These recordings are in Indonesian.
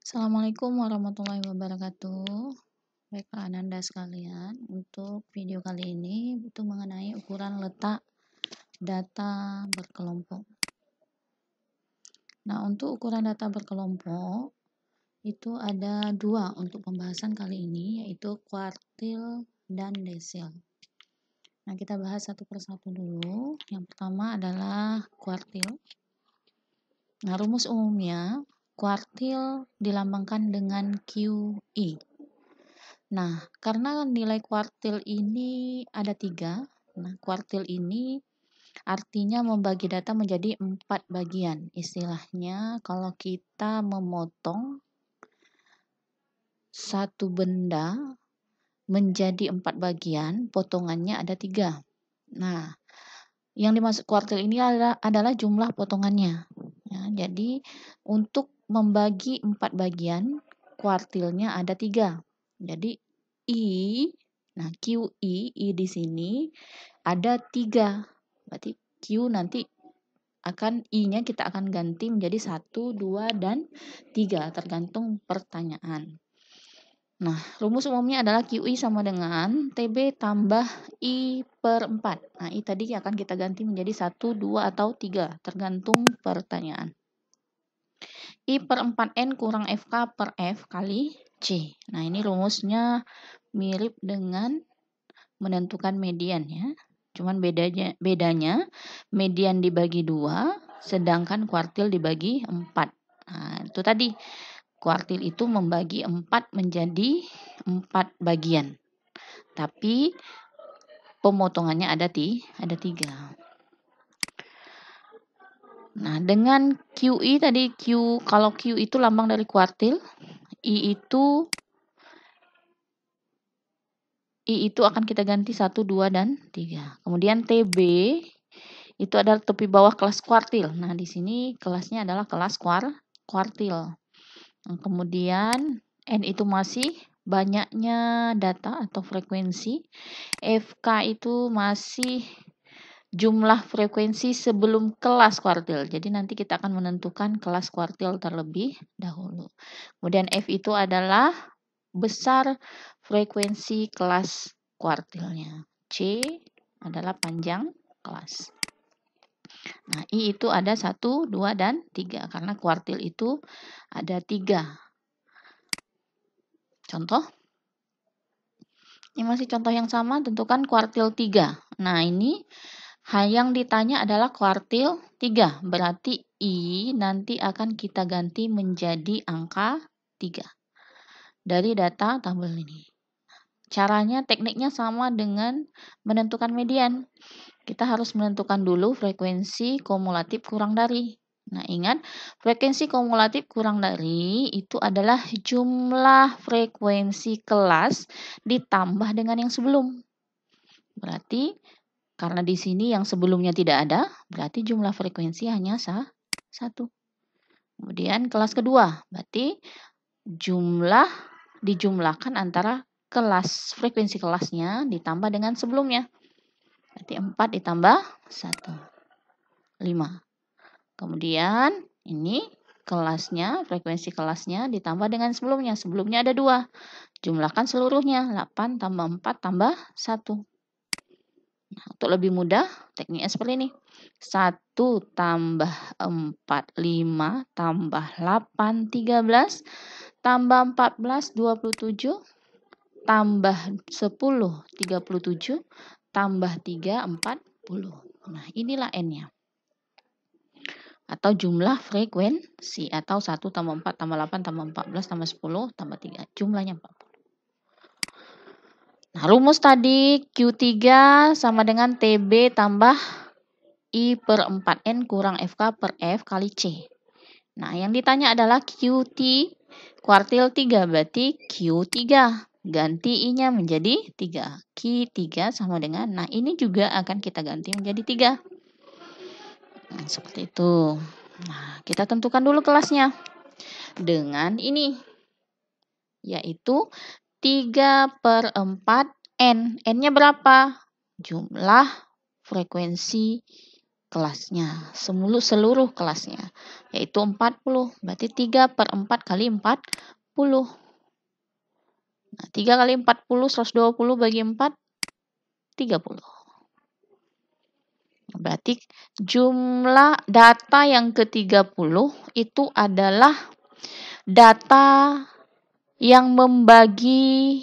Assalamualaikum warahmatullahi wabarakatuh. Baiklah Ananda sekalian, untuk video kali ini itu mengenai ukuran letak data berkelompok. Nah, untuk ukuran data berkelompok itu ada dua untuk pembahasan kali ini, yaitu kuartil dan desil. Nah, kita bahas satu persatu dulu. Yang pertama adalah kuartil. Nah, rumus umumnya kuartil dilambangkan dengan QI. Nah, karena nilai kuartil ini ada 3, nah kuartil ini artinya membagi data menjadi 4 bagian. Istilahnya kalau kita memotong satu benda menjadi 4 bagian, potongannya ada 3. Nah, yang dimaksud kuartil ini adalah jumlah potongannya. Ya, jadi untuk membagi 4 bagian, kuartilnya ada 3. Jadi I, nah QI, I di sini ada 3. Berarti Q nanti akan I-nya kita akan ganti menjadi 1, 2, dan 3 tergantung pertanyaan. Nah, rumus umumnya adalah QI sama dengan TB tambah I per 4. Nah, I tadi akan kita ganti menjadi 1, 2, atau 3 tergantung pertanyaan. I per 4N kurang FK per F kali C. Nah, ini rumusnya mirip dengan menentukan median ya. Cuman bedanya median dibagi 2, sedangkan kuartil dibagi 4. Nah, itu tadi. Kuartil itu membagi 4 menjadi 4 bagian. Tapi pemotongannya ada 3. Nah, dengan QI tadi kalau Q itu lambang dari kuartil, I itu akan kita ganti 1, 2, dan 3. Kemudian TB itu adalah tepi bawah kelas kuartil. Nah, di sini kelasnya adalah kelas kuartil. Nah, kemudian N itu masih banyaknya data atau frekuensi. FK itu masih jumlah frekuensi sebelum kelas kuartil. Jadi nanti kita akan menentukan kelas kuartil terlebih dahulu. Kemudian F itu adalah besar frekuensi kelas kuartilnya. C adalah panjang kelas. Nah, I itu ada 1, 2, dan 3. Karena kuartil itu ada 3. Contoh. Ini masih contoh yang sama, tentukan kuartil 3. Nah, ini yang ditanya adalah kuartil 3. Berarti I nanti akan kita ganti menjadi angka 3. Dari data tabel ini. Caranya, tekniknya sama dengan menentukan median. Kita harus menentukan dulu frekuensi kumulatif kurang dari. Nah, ingat, frekuensi kumulatif kurang dari itu adalah jumlah frekuensi kelas ditambah dengan yang sebelum. Berarti, karena di sini yang sebelumnya tidak ada, berarti jumlah frekuensi hanya 1. Kemudian kelas kedua, berarti dijumlahkan antara frekuensi kelasnya ditambah dengan sebelumnya. Berarti 4 ditambah 1. 5. Kemudian ini kelasnya, frekuensi kelasnya ditambah dengan sebelumnya. Sebelumnya ada 2. Jumlahkan seluruhnya. 8 tambah 4 tambah 1. Nah, untuk lebih mudah, tekniknya seperti ini. 1 tambah 4, 5 tambah 8, 13 tambah 14, 27 tambah 10, 37 tambah 3, 40. Nah, inilah N-nya. Atau jumlah frekuensi. Atau 1 tambah 4 tambah 8 tambah 14 tambah 10 tambah 3. Jumlahnya 40. Nah, rumus tadi Q3 sama dengan TB tambah I per 4N kurang FK per F kali C. Nah, yang ditanya adalah QT kuartil 3. Berarti Q3. Ganti I-nya menjadi 3. Q3 sama dengan, nah ini juga akan kita ganti menjadi 3. Nah, seperti itu. Nah, kita tentukan dulu kelasnya. Dengan ini. Yaitu 3 per 4 N. N-nya berapa? Jumlah frekuensi kelasnya, seluruh kelasnya, yaitu 40. Berarti 3/4 kali 40. Nah, 3 kali 40, 120 bagi 4, 30. Berarti jumlah data yang ke-30 itu adalah data yang membagi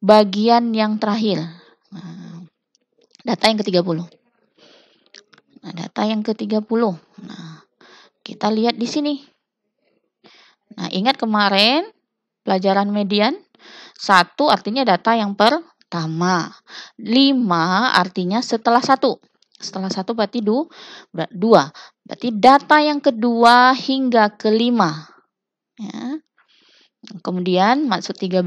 bagian yang terakhir. Nah, data yang ke-30. Nah, data yang ke-30. Nah, kita lihat di sini. Nah, ingat kemarin pelajaran median, 1 artinya data yang pertama. 5 artinya setelah 1. Setelah 1 berarti 2. Berarti data yang kedua hingga ke-5. Ya. Kemudian maksud 13.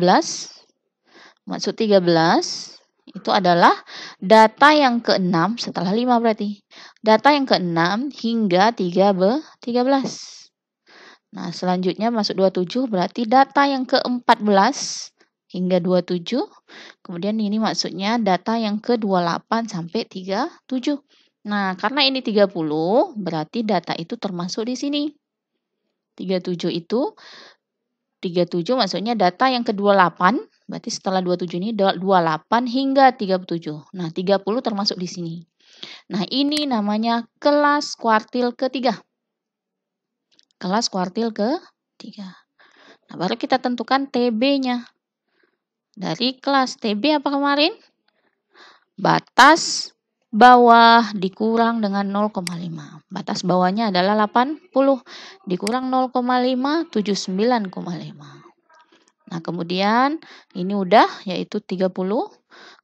Maksud 13 itu adalah data yang ke-6 setelah 5 berarti. Data yang ke-6 hingga 13. Nah, selanjutnya masuk 27 berarti data yang ke-14 hingga 27. Kemudian ini maksudnya data yang ke-28 sampai 37. Nah, karena ini 30 berarti data itu termasuk di sini. 37 maksudnya data yang ke-28, berarti setelah 27 ini 28 hingga 37. Nah, 30 termasuk di sini. Nah, ini namanya kelas kuartil ketiga. Kelas kuartil ketiga. Nah, baru kita tentukan TB-nya. Dari kelas TB apa kemarin? Batas bawah dikurang dengan 0,5. Batas bawahnya adalah 80. Dikurang 0,5, 79,5. Nah, kemudian ini udah yaitu 30.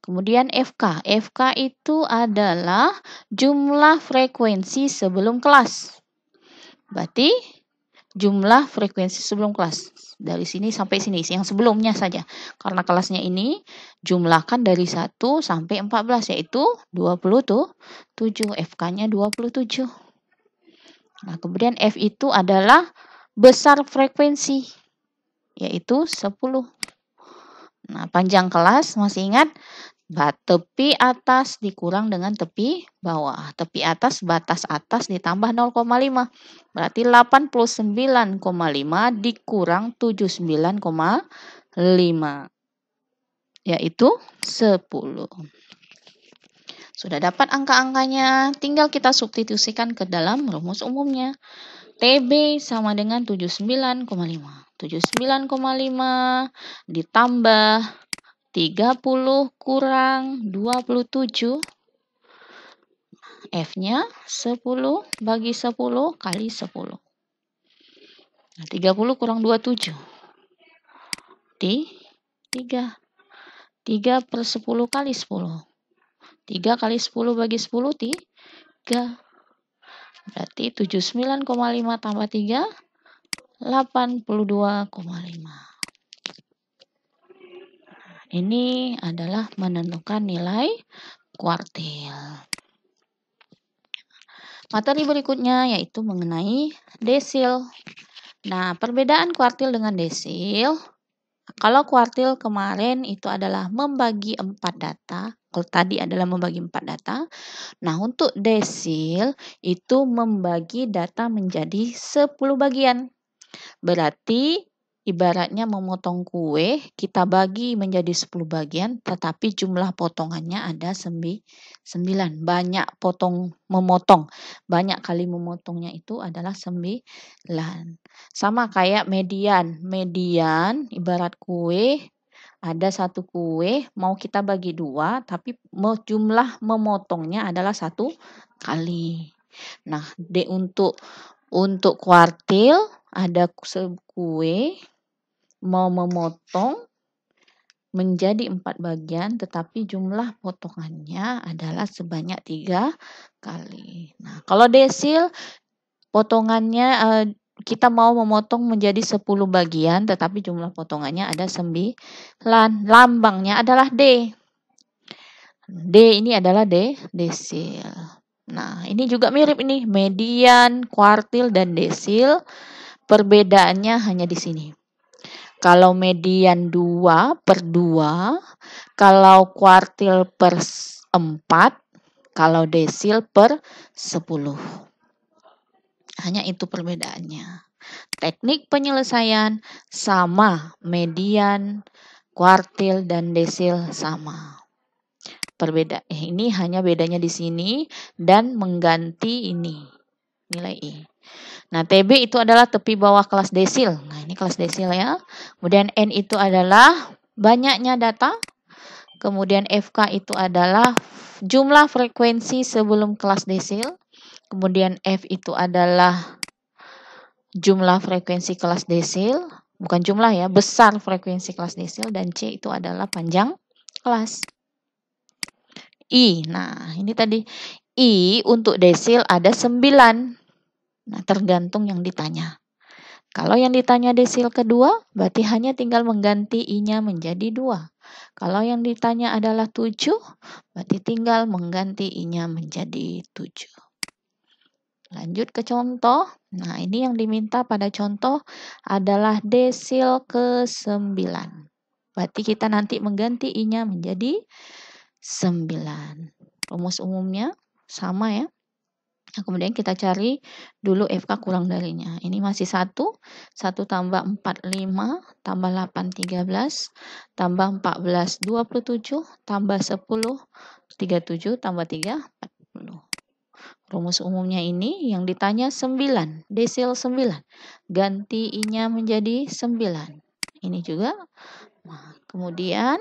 Kemudian FK. FK itu adalah jumlah frekuensi sebelum kelas. Berarti jumlah frekuensi sebelum kelas. Dari sini sampai sini, yang sebelumnya saja. Karena kelasnya ini jumlahkan dari 1 sampai 14, yaitu 27. FK-nya 27. Nah, kemudian F itu adalah besar frekuensi, yaitu 10. Nah, panjang kelas masih ingat? Tepi atas dikurang dengan tepi bawah. Tepi atas, batas atas ditambah 0,5. Berarti 89,5 dikurang 79,5. Yaitu 10. Sudah dapat angka-angkanya, tinggal kita substitusikan ke dalam rumus umumnya. TB sama dengan 79,5. 79,5 ditambah 30 kurang 27. F-nya 10 bagi 10 kali 10. Nah, 30 kurang 27. Di 3. 3 per 10 kali 10. 3 kali 10 bagi 10, 3. Berarti 79,5 tambah 3, 82,5. Ini adalah menentukan nilai kuartil. Materi berikutnya yaitu mengenai desil. Nah, perbedaan kuartil dengan desil. Kalau kuartil kemarin itu adalah membagi 4 data. Kalau tadi adalah membagi 4 data. Nah, untuk desil itu membagi data menjadi 10 bagian. Berarti ibaratnya memotong kue, kita bagi menjadi 10 bagian, tetapi jumlah potongannya ada 9. Banyak memotong. Banyak kali memotongnya itu adalah 9. Sama kayak median. Median ibarat kue, ada 1 kue, mau kita bagi 2, tapi jumlah memotongnya adalah 1 kali. Nah, untuk kuartil ada kue mau memotong menjadi 4 bagian, tetapi jumlah potongannya adalah sebanyak 3 kali. Nah, kalau desil potongannya kita mau memotong menjadi 10 bagian, tetapi jumlah potongannya ada 9. Lambangnya adalah D. D ini adalah desil. Nah, ini juga mirip ini, median, kuartil, dan desil. Perbedaannya hanya di sini. Kalau median 2/2, kalau kuartil per 4, kalau desil per 10. Hanya itu perbedaannya. Teknik penyelesaian sama, median, kuartil, dan desil sama. Ini hanya bedanya di sini dan mengganti ini, nilai I. Nah, TB itu adalah tepi bawah kelas desil. Nah, ini kelas desil ya. Kemudian N itu adalah banyaknya data. Kemudian FK itu adalah jumlah frekuensi sebelum kelas desil. Kemudian F itu adalah jumlah frekuensi kelas desil, bukan jumlah ya, besar frekuensi kelas desil, dan C itu adalah panjang kelas. I, nah ini tadi I untuk desil ada 9. Nah, tergantung yang ditanya. Kalau yang ditanya desil kedua, berarti hanya tinggal mengganti I-nya menjadi 2. Kalau yang ditanya adalah 7, berarti tinggal mengganti I-nya menjadi 7. Lanjut ke contoh. Nah, ini yang diminta pada contoh adalah desil ke-9. Berarti kita nanti mengganti I-nya menjadi 9. Rumus umumnya sama ya. Nah, kemudian kita cari dulu FK kurang darinya. Ini masih 1. 1 tambah 4, 5. Tambah 8, 13. Tambah 14, 27. Tambah 10, 37. Tambah 3, 40. Rumus umumnya ini yang ditanya 9. Desil 9. Ganti I-nya menjadi 9. Ini juga. Nah, kemudian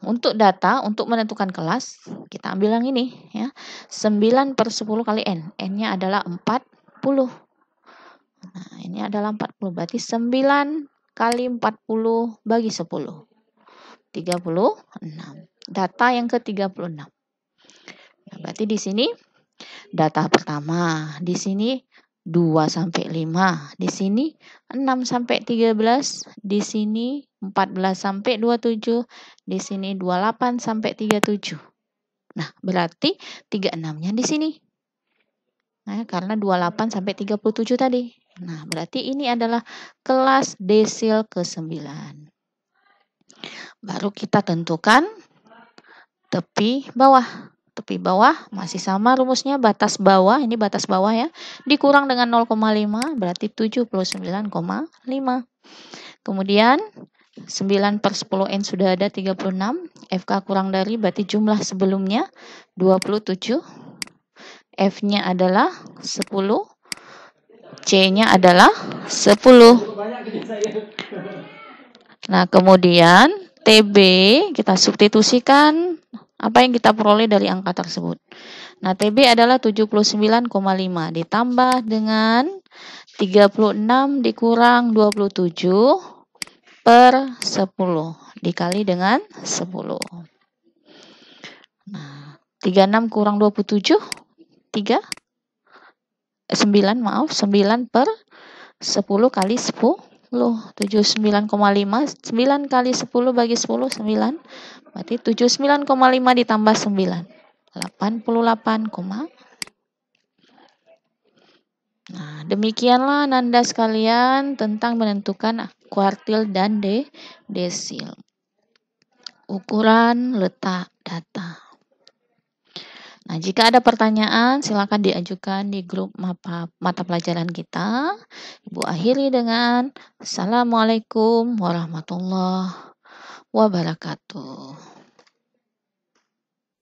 untuk data, untuk menentukan kelas, kita ambil yang ini ya. 9 per 10 kali N. N-nya adalah 40. Nah, ini adalah 40. Berarti 9 kali 40 bagi 10. 36. Data yang ke-36. Nah, berarti di sini data pertama. Di sini 2 sampai 5. Di sini 6 sampai 13. Di sini 14 sampai 27. Di sini 28 sampai 37. Nah, berarti 36-nya di sini. Nah, karena 28 sampai 37 tadi. Nah, berarti ini adalah kelas desil ke-9. Baru kita tentukan tepi bawah. Tepi bawah masih sama rumusnya, batas bawah, ini batas bawah ya, dikurang dengan 0,5 berarti 79,5. Kemudian 9 per 10 N sudah ada 36, FK kurang dari berarti jumlah sebelumnya 27, F-nya adalah 10, C-nya adalah 10. Nah, kemudian TB kita substitusikan apa yang kita peroleh dari angka tersebut. Nah, TB adalah 79,5 ditambah dengan 36 dikurang 27 per 10 dikali dengan 10. Nah, 36 kurang 27, 9 per 10 kali 10. 79,5, 9 kali 10 bagi 10, 9. Berarti 79,5 ditambah 9. 88, nah, demikianlah Nanda sekalian tentang menentukan kuartil dan desil. Ukuran letak data. Nah, jika ada pertanyaan, silakan diajukan di grup mata pelajaran kita. Ibu akhiri dengan Assalamualaikum warahmatullahi wabarakatuh.